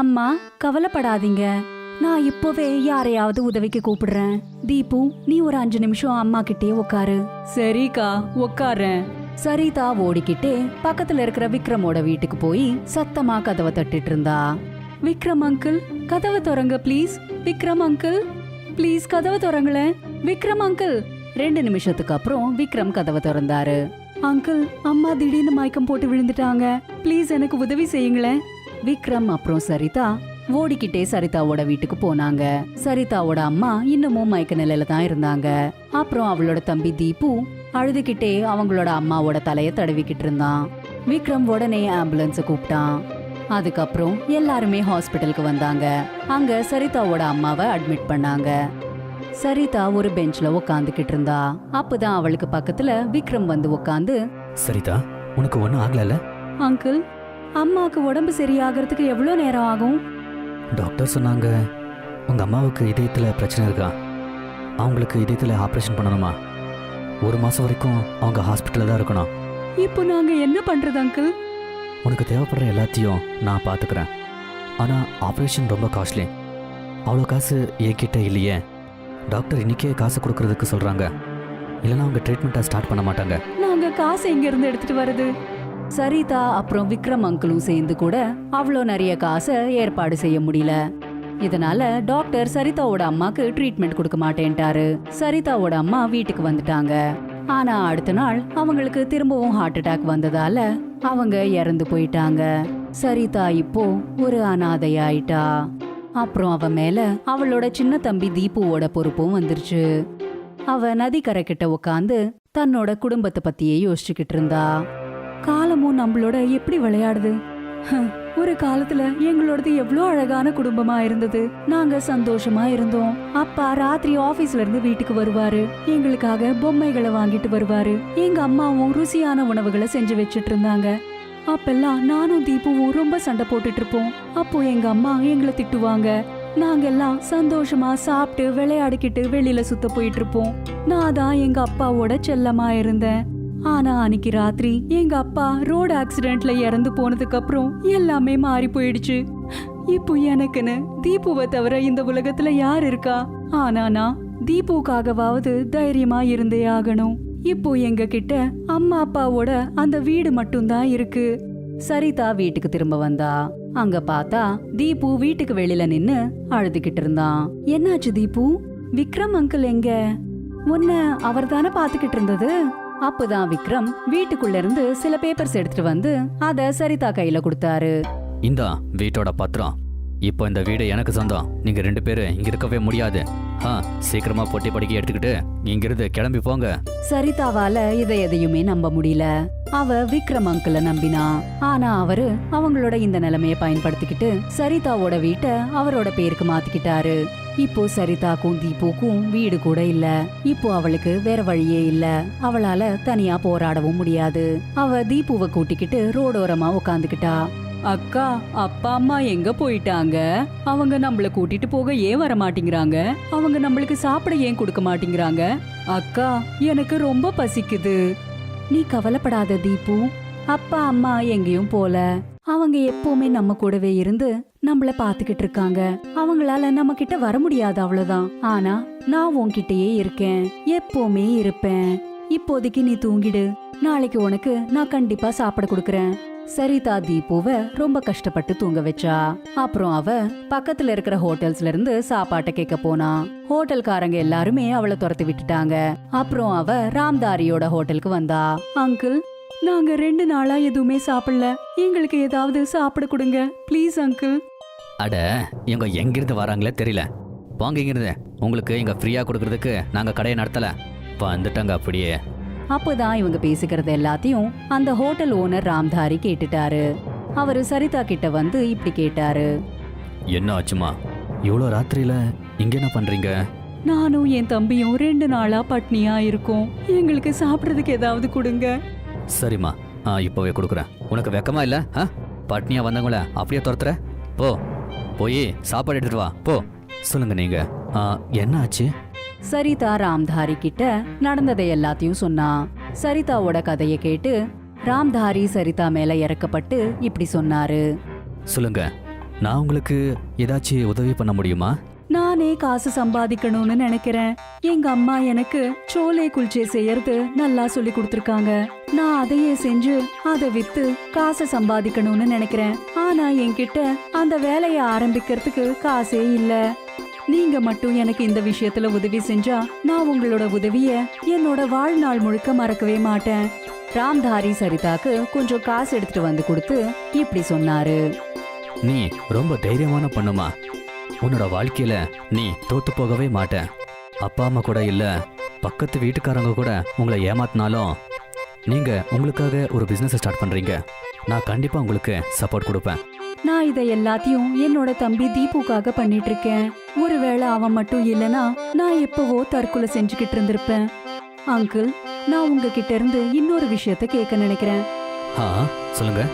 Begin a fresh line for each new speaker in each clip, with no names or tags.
அம்மா கவலைப்படாதீங்க, நான் இப்பவே யாரையாவது உதவிக்கு கூப்பிடுறேன். தீபு, நீ ஒரு 5 நிமிஷம் அம்மா கிட்டே உட்காரு. சரிக்கா, உட்காரேன். சரிதா ஓடிக்கிட்டே பக்கத்துல இருக்கிற விக்ரமோட வீட்டுக்கு போய் சத்தமா கதவை தட்டிட்டு இருந்தா. விக்ரம் அங்கிள், கதவை திறங்க ப்ளீஸ். விக்ரம் அங்கிள், ப்ளீஸ் கதவை திறங்களேன். விக்ரம் அங்கிள். 2 நிமிஷத்துக்கு அப்புறம் விக்ரம் கதவை திறந்தாரு. அங்கிள், அம்மா திடீர்னு மயக்கம் போட்டு விழுந்துட்டாங்க, ப்ளீஸ் எனக்கு உதவி செய்யுங்களேன். விக்ரம் அப்புறம் சரிதா ஓடிக்கிட்டே சரிதாவோட வீட்டுக்கு போனாங்க. சரிதாவோட அம்மா இன்னமும் மயக்க நிலையில தான் இருந்தாங்க. அப்புறம் அவளோட தம்பி தீபு அழுதுகிட்டே அவங்களோட அம்மாவோட தலைய தடவிக்கிட்டு இருந்தான். விக்ரம் உடனே ஆம்புலன்ஸ கூப்பிட்டான். அதுக்கப்புறம் எல்லாருமே ஹாஸ்பிட்டலுக்கு வந்தாங்க. அங்க சரிதாவோட அம்மாவை அட்மிட் பண்ணாங்க. சரிதா ஒரு பெஞ்ச்ல உட்காந்துக்கிட்டு இருந்தா. அப்பதான் அவளுக்கு பக்கத்துல விக்ரம் வந்து உட்காந்து,
சரிதா, உனக்கு ஒன்றும் ஆகல?
அங்கிள், அம்மாக்கு உடம்பு சரியாகிறதுக்கு எவ்வளவு நேரம் ஆகும்?
டாக்டர் சொன்னாங்க உங்க அம்மாவுக்கு இதயத்துல பிரச்சனை இருக்கா, அவங்களுக்கு இதயத்துல ஆப்ரேஷன் பண்ணணுமா. 1 மாசம் வரைக்கும் அவங்க ஹாஸ்பிட்டல்ல தான் இருக்கணும்.
இப்போ நாங்க என்ன பண்றது அங்கிள்?
உனக்கு தேவைப்படுற எல்லாத்தையும் நான் பார்த்துக்கிறேன். ஆனா ஆப்ரேஷன் ரொம்ப காஸ்ட்லி. அவ்வளோ காசு என்கிட்ட இல்லையே. டாக்டர் இன்னைக்கே காசு கொடுக்கறதுக்கு சொல்றாங்க, இல்லைன்னா அவங்க ட்ரீட்மெண்ட்டை ஸ்டார்ட் பண்ண மாட்டாங்க.
நாங்க காசு எங்க இருந்து எடுத்துட்டு வருது? சரிதா அப்புறம் விக்ரம் அங்கிளும் சேர்ந்து கூட அவ்வளோ நிறைய காசை ஏற்பாடு செய்ய முடியல. இதனால டாக்டர் சரிதாவோட அம்மாக்கு ட்ரீட்மெண்ட் கொடுக்க மாட்டேன்ட்டாரு. சரிதாவோட அம்மா வீட்டுக்கு வந்துட்டாங்க. ஆனா அடுத்த நாள் அவங்களுக்கு திரும்பவும் ஹார்ட் அட்டாக் வந்ததால அவங்க இறந்து போயிட்டாங்க. சரிதா இப்போ ஒரு அனாதையாயிட்டா. அப்புறம் அவ மேல அவளோட சின்ன தம்பி தீபுவோட பொறுப்பும் வந்துருச்சு. அவ நதிக்கரை கிட்ட உட்காந்து தன்னோட குடும்பத்தை பத்தியே யோசிச்சுக்கிட்டு இருந்தா. காலமும் நம்மளோட எப்படி விளையாடுது. ஒரு காலத்துல எங்களோடது எவ்வளோ அழகான குடும்பமா இருந்தது. நாங்க சந்தோஷமா இருந்தோம். அப்பா ராத்திரி ஆபீஸ்ல இருந்து வீட்டுக்கு வருவாரு, எங்களுக்காக பொம்மைகளை வாங்கிட்டு வருவாரு. எங்க அம்மாவும் ருசியான உணவுகளை செஞ்சு வச்சிட்டு இருந்தாங்க. அப்பெல்லாம் நானும் தீபுவும் ரொம்ப சண்டை போட்டுட்டு இருப்போம். அப்போ எங்க அம்மா எங்களை திட்டுவாங்க. நாங்கெல்லாம் சந்தோஷமா சாப்பிட்டு விளையாடிக்கிட்டு வெளியில சுத்த போயிட்டு இருப்போம். நான் தான் எங்க அப்பாவோட செல்லமா இருந்தேன். ஆனா அன்னைக்கு ராத்திரி எங்க அப்பா ரோடு ஆக்சிடென்ட்ல இறந்து போனதுக்கு அப்புறம் எல்லாமே மாறி போயிடுச்சு. இப்போ எனக்குன்னு தீபுவை தவிர இந்த உலகத்துல யார் இருக்கா? ஆனா நான் தீபுக்காகவாவது தைரியமா இருந்தே ஆகணும். இப்போ எங்க கிட்ட அம்மா அப்பாவோட அந்த வீடு மட்டும்தான் இருக்கு. சரிதா வீட்டுக்கு திரும்ப வந்தா. அங்க பார்த்தா தீபு வீட்டுக்கு வெளியில நின்னு அழுதுகிட்டு இருந்தான். என்னாச்சு தீபு? விக்ரம் அங்கிள் எங்க? உன்ன அவர் தானே பாத்துக்கிட்டு இருந்தது. அப்பதான் விக்ரம் வீட்டுக்குள்ள இருந்து சில பேப்பர்ஸ் எடுத்துட்டு வந்து அத சரிதா கையில கொடுத்தாரு.
இந்தா வீட்டோட பத்திரம். இப்போ இந்த வீடு எனக்கு சொந்தம். நீங்க 2 பேரும் இங்க இருக்கவே முடியாது. சீக்கிரமா பொட்டி படிக்க எடுத்துக்கிட்டு இங்கிருந்து கிளம்பி போங்க.
சரிதாவால இதை எதையுமே நம்ப முடியல. அவ விக்ரம் அங்கிள நம்பினா. ஆனா அவரு அவங்களோட இந்த நிலைமைய பயன்படுத்திக்கிட்டு சரிதாவோட வீட்டை அவரோட பேருக்கு மாத்திக்கிட்டாரு. இப்போ சரிதாக்கும் தீபுக்கும் வீடு கூட இல்ல. இப்போ அவளுக்கு வேற வழியே இல்ல. அவளால தனியா போராடவும் முடியாது. அவ தீபுவை கூட்டிக்கிட்டு ரோடோரமா உட்காந்துக்கிட்டா. அக்கா, அப்பா அம்மா எங்க போயிட்டாங்க? அவங்க நம்மள கூட்டிட்டு போக ஏன் வர மாட்டேங்கிறாங்க? அவங்க நம்மளுக்கு சாப்பிட ஏன் கொடுக்க மாட்டேங்கிறாங்க? அக்கா, எனக்கு ரொம்ப பசிக்குது. நீ கவலைப்படாத தீபு, அப்பா அம்மா எங்கேயும் போல. அவங்க எப்பவுமே நம்ம கூடவே இருந்து நம்மள பாத்துக்கிட்டு இருக்காங்க. அவங்களால நம்ம கிட்ட வர முடியாது, அவ்வளவுதான். ஆனா நான் உன்கிட்டயே இருக்கேன், எப்பவுமே இருப்பேன். இப்போதைக்கு நீ தூங்கிடு. நாளைக்கு உனக்கு நான் கண்டிப்பா சாப்பிட கொடுக்கறேன். சரிதா தீபுவ ரொம்ப கஷ்டப்பட்டு தூங்க வச்சா. அப்புறம் அவ பக்கத்துல இருக்கிற ஹோட்டல்ஸ்ல இருந்து சாப்பாட்டை கேட்க போனா. ஹோட்டல்காரங்க எல்லாருமே அவளை துரத்தி விட்டுட்டாங்க. அப்புறம் அவ ராம்தாரியோட ஹோட்டலுக்கு வந்தா. அங்கிள், நாங்க 2 நாளா எதுவுமே சாப்பிடல, எங்களுக்கு ஏதாவது சாப்பிட கொடுங்க ப்ளீஸ் அங்கிள்.
அட, இவங்க எங்கிருந்து வராங்களே தெரியல. போங்க இங்கிருந்து. உங்களுக்கு இங்க ஃப்ரீயா கொடுக்கறதுக்கு நாங்க கடையை நடத்தல. வந்துட்டாங்க அப்படியே.
அப்போதான் இவங்க பேசிக்கிறது எல்லாத்தையும் அந்த ஹோட்டல் ஓனர் ராம்தாரி கேட்டுட்டாரு. அவரு சரிதா கிட்ட வந்து இப்படி கேட்டாரு.
என்ன ஆச்சுமா? இவ்வளோ ராத்திரியில இங்க என்ன பண்றீங்க?
நானும் என் தம்பியும் 2 நாளா பட்னியா இருக்கோம், எங்களுக்கு சாப்பிடறதுக்கு ஏதாவது கொடுங்க.
சரிம்மா, இப்போவே கொடுக்குறேன். உனக்கு வெக்கமா இல்ல? பட்னியா வந்தவங்கள அப்படியே துரத்துற? போ, போய் சாப்பாடு எடுத்துட்டு வா போ. சொல்லுங்க நீங்க, என்ன ஆச்சு?
சரிதா ராம்தாரி கிட்ட நடந்ததை எல்லாத்தையும் சொன்னா. சரிதாவோட கதையை கேட்டு ராம்தாரி சரிதா மேல இறக்கப்பட்டு இப்படி சொன்னாரு.
சொல்லுங்க, நான் உங்களுக்கு ஏதாச்சும் உதவி பண்ண முடியுமா?
நானே காசு சம்பாதிக்கணும்னு நினைக்கிறேன். எங்க அம்மா எனக்கு சோலே குல்ச்சே செய்யறது நல்லா சொல்லி கொடுத்திருக்காங்க. நான் அதையே செஞ்சு அதை வித்து காசை சம்பாதிக்கணும்னு நினைக்கிறேன். ஆனா என்கிட்ட அந்த வேலையை ஆரம்பிக்கிறதுக்கு காசே இல்ல. நீங்க மட்டும் எனக்கு இந்த விஷயத்துல உதவி செஞ்சா நான் உங்களோட உதவிய என்னோட வாழ்நாள் முழுக்க மறக்கவே மாட்டேன். ராம்தாரி சரிதாக்கு கொஞ்சம் காசு எடுத்துட்டு வந்து கொடுத்து இப்படி சொன்னாரு.
நீ ரொம்ப தைரியமான பொண்ணுமா. உன்னோட வாழ்க்கையில நீ தோத்து போகவே மாட்ட. அப்பா அம்மா கூட இல்ல, பக்கத்து வீட்டுக்காரங்க கூட உங்களை ஏமாத்தினாலும் நீங்க உங்களுக்காக ஒரு பிசினஸ் ஸ்டார்ட் பண்றீங்க. நான் கண்டிப்பா உங்களுக்கு சப்போர்ட் கொடுப்பேன்.
நான் இதை எல்லாத்தையும் என்னோட தம்பி தீபுக்காக பண்ணிட்டு இருக்கேன். ஒருவேளை அவன் மட்டும் இல்லனா நான் எப்பவோ தற்கொலை செஞ்சுக்கிட்டு இருந்திருப்பேன். அங்கிள், நான் உங்ககிட்ட இருந்து இன்னொரு விஷயத்த கேட்க நினைக்கிறேன்.
சொல்லுங்க.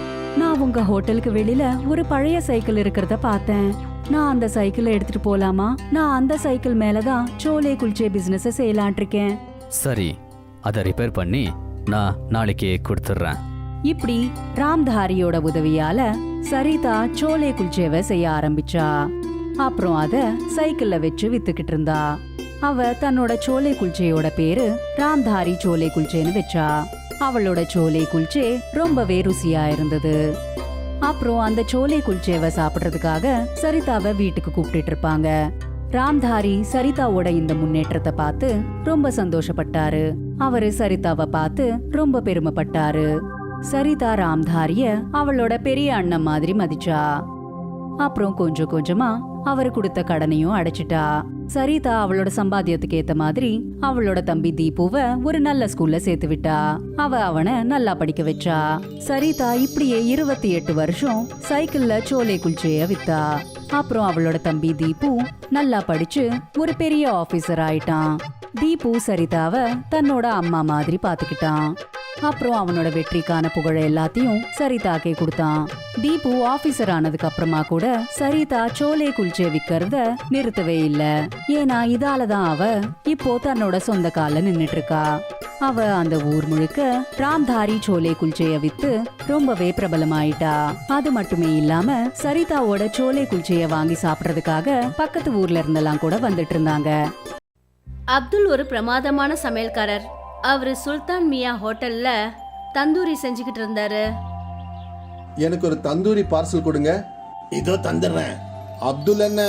நான் உங்க ஹோட்டலுக்கு வெளியில ஒரு பழைய சைக்கிள் இருக்கிறத பார்த்தேன். நான் அந்த சைக்கிளை எடுத்துட்டு போலாமா? நான் அந்த சைக்கிள் மேலதான் சோலே குல்ச்சே பிசினஸ் செய்யலான் இருக்கேன்.
சரி, அதை ரிப்பேர் பண்ணி நான் நாளைக்கு கொடுத்துட்றேன்.
இப்படி ராம்தாரியோட உதவியால சரிதா சோலே குல்ச்சேவை செய்ய ஆரம்பிச்சா. அப்புறம் அத சைக்கிள்ல வச்சு வித்துக்கிட்டு இருந்தா. அவ தன்னோட சோலே குல்ச்சேயோட பேரு ராம்தாரி சோலே குல்ச்சேன்னு வச்சா. அவளோட சோலே குல்ச்சே ரொம்பவே ருசியா இருந்தது. அப்புறம் அந்த சோலே குல்ச்சேவை சாப்பிடுறதுக்காக சரிதாவை வீட்டுக்கு கூப்பிட்டு இருப்பாங்க. ராம்தாரி சரிதாவோட இந்த முன்னேற்றத்தை பார்த்து ரொம்ப சந்தோஷப்பட்டாரு. அவரு சரிதாவை பார்த்து ரொம்ப பெருமைப்பட்டாரு. சரிதா ராம்தாரிய அவளோட பெரிய அண்ணன் மாதிரி மதிச்சா. அப்புறம் கொஞ்சம் கொஞ்சமா அவரு கொடுத்த கடனையும் அடைச்சிட்டா. சரிதா அவளோட சம்பாத்தியத்துக்கு ஏத்த மாதிரி அவளோட தம்பி தீபுவை ஒரு நல்ல ஸ்கூல்ல சேர்த்து விட்டா. அவனை நல்லா படிக்க வச்சா. சரிதா இப்படியே 28 வருஷம் சைக்கிள்ல சோலே குல்ச்சேய வித்தா. அப்புறம் அவளோட தம்பி தீபு நல்லா படிச்சு ஒரு பெரிய ஆபீசர் ஆயிட்டான். தீபு சரிதாவை தன்னோட அம்மா மாதிரி பாத்துக்கிட்டான். அப்புறம் அவனோட வெற்றிக்கான புகழ எல்லாத்தையும் சரிதாக்கே கொடுத்தான். தீபு ஆபீசர் ஆனதுக்கு அப்புறமா கூட சரிதா சோலே குல்ச்சே விக்கிறத நிறுத்தவே இல்ல. ஏன்னா இதாலதான் அவ இப்போ தன்னோட சொந்த கால நின்னுட்டு இருக்கா. அவ அந்த ஊர் முழுக்க ராம்தாரி சோலே குல்ச்சேய வித்து ரொம்பவே பிரபலமாயிட்டா. அது மட்டுமே இல்லாம சரிதாவோட சோலே குல்ச்சேய வாங்கி சாப்பிடறதுக்காக பக்கத்து ஊர்ல இருந்தெல்லாம் கூட வந்துட்டு இருந்தாங்க.
அப்துல் ஒரு பிரமாதமான சமையல்காரர். அவரு சுல்தான் மியா ஹோட்டல்ல தந்தூரி செஞ்சுக்கிட்டு இருந்தாரு.
எனக்கு ஒரு தந்தூரி பார்சல் கொடுங்க. இதோ தந்துடுறேன். அப்துல் என்ன,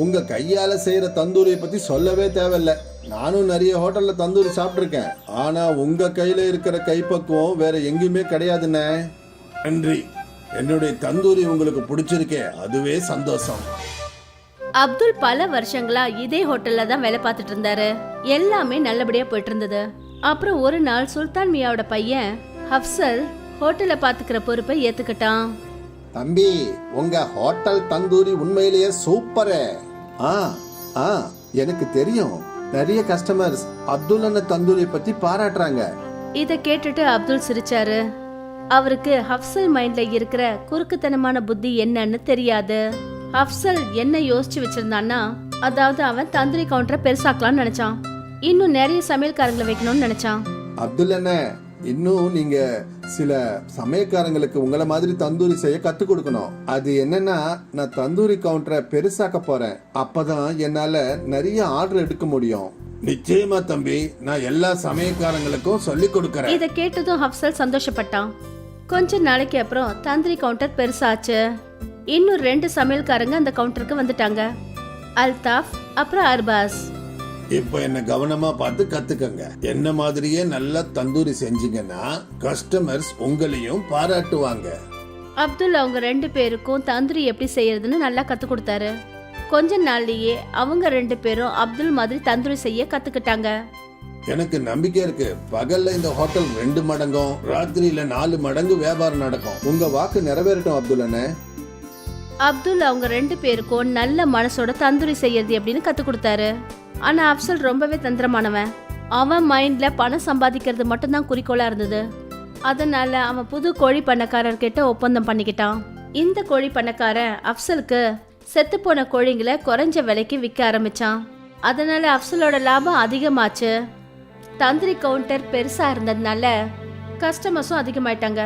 உங்க கையால செய்யற தந்தூரியை பத்தி சொல்லவே தேவையில்ல. நானும் நிறைய ஹோட்டல்ல தந்தூரி சாப்பிட்டிருக்கேன். ஆனா உங்க கையில இருக்கிற கைப்பக்குவம் வேற எங்கேயுமே கிடையாதுண்ணே. நன்றி. என்னுடைய தந்தூரி உங்களுக்கு பிடிச்சிருக்கே, அதுவே சந்தோஷம்.
அப்துல் பல வருஷங்களா இதே ஹோட்டல்ல தான் வேலை பார்த்துட்டு இருந்தாரு. எல்லாமே நல்லபடியா போயிட்டு இருந்தது. அப்புறம் ஒரு நாள் சுல்தான் மியாவோட பையன் ஹப்சல் ஹோட்டல பாத்துக்கிற பொறுப்பை ஏத்துக்கிட்டான்.
தம்பி, உங்க ஹோட்டல் தந்தூரி உண்மையிலேயே சூப்பரே. எனக்கு தெரியும், நிறைய கஸ்டமர்ஸ் அப்துல் அண்ணன் தந்தூரி பத்தி பாராட்டுறாங்க.
இத கேட்டுட்டு அப்துல் சிரிச்சாரு. அவருக்கு ஹப்சல் மைண்ட்ல இருக்கிற குறுக்குத்தனமான புத்தி என்னன்னு தெரியாது. ஹப்சல் என்ன யோசிச்சு வச்சிருந்தான்னா, அதாவது அவன் தந்தூரி கவுண்டரை பெருசாக்கலாம்னு நினைச்சான். இன்னும் நிறைய சமையல்காரங்களை வைக்கணும்னு நினைச்சான்.
அப்துல் அண்ணன், இன்னும் நீங்க சில சமயக்காரங்களுக்கு உங்களை மாதிரி தந்தூரி செய்ய கத்து கொடுக்கணும். அது என்னன்னா, நான் தந்தூரி கவுண்டரை பெருசாக்க போறேன். அப்பதான் என்னால நிறைய ஆர்டர் எடுக்க முடியும். நிச்சயமா தம்பி, நான் எல்லா சமயக்காரங்களுக்கும் சொல்லி கொடுக்கறேன்.
இத கேட்டதும் ஹப்சல் சந்தோஷப்பட்டான். கொஞ்ச நாளைக்கு அப்புறம் தந்தூரி கவுண்டர் பெருசாச்சு. இன்னும் 2 சமையல்காரங்க அந்த கவுண்டருக்கு வந்துட்டாங்க, அல்தாஃப் அப்புறம் அர்பாஸ்.
இப்ப என்ன கவனமா பார்த்து கத்துக்கங்க. என்ன மாதிரியே நல்லா தந்தூரி செஞ்சீங்கன்னா கஸ்டமர்ஸ் உங்களையும் பாராட்டுவாங்க.
அப்துல் அவங்க 2 பேருக்கும் தந்தூரி எப்படி செய்யறதுன்னு நல்லா கத்து கொடுத்தாரு. கொஞ்ச நாள்லயே அவங்க 2 பேரும் அப்துல் மாதிரி தந்தூரி செய்ய கத்துக்கிட்டாங்க.
எனக்கு நம்பிக்கை இருக்கு, பகல்ல இந்த ஹோட்டல் 2 மடங்கும் ராத்திரியில 4 மடங்கு வியாபாரம் நடக்கும். உங்க வாக்கு நிறைவேறட்டும் அப்துல் அண்ணே.
அப்துல் அவங்க 2 பேருக்கும் நல்ல மனசோட தந்தூரி செய்யறது எப்படின்னு கத்து கொடுத்தாரு. ஆனா அப்சல் ரொம்பவே தந்திரமானவன். அவன் மைண்ட்ல பணம் சம்பாதிக்கிறது மட்டும்தான் குறிக்கோளா இருந்தது. அதனால அவன் புது கோழி பண்ணக்காரர்கிட்ட ஒப்பந்தம் பண்ணிக்கிட்டான். இந்த கோழி பண்ணக்காரன் அப்சலுக்கு செத்து போன கோழிங்களை குறைஞ்ச விலைக்கு விற்க ஆரம்பிச்சான். அதனால அப்சலோட லாபம் அதிகமாச்சு. தந்தூரி கவுண்டர் பெருசா இருந்ததுனால கஸ்டமர்ஸும் அதிகமாயிட்டாங்க.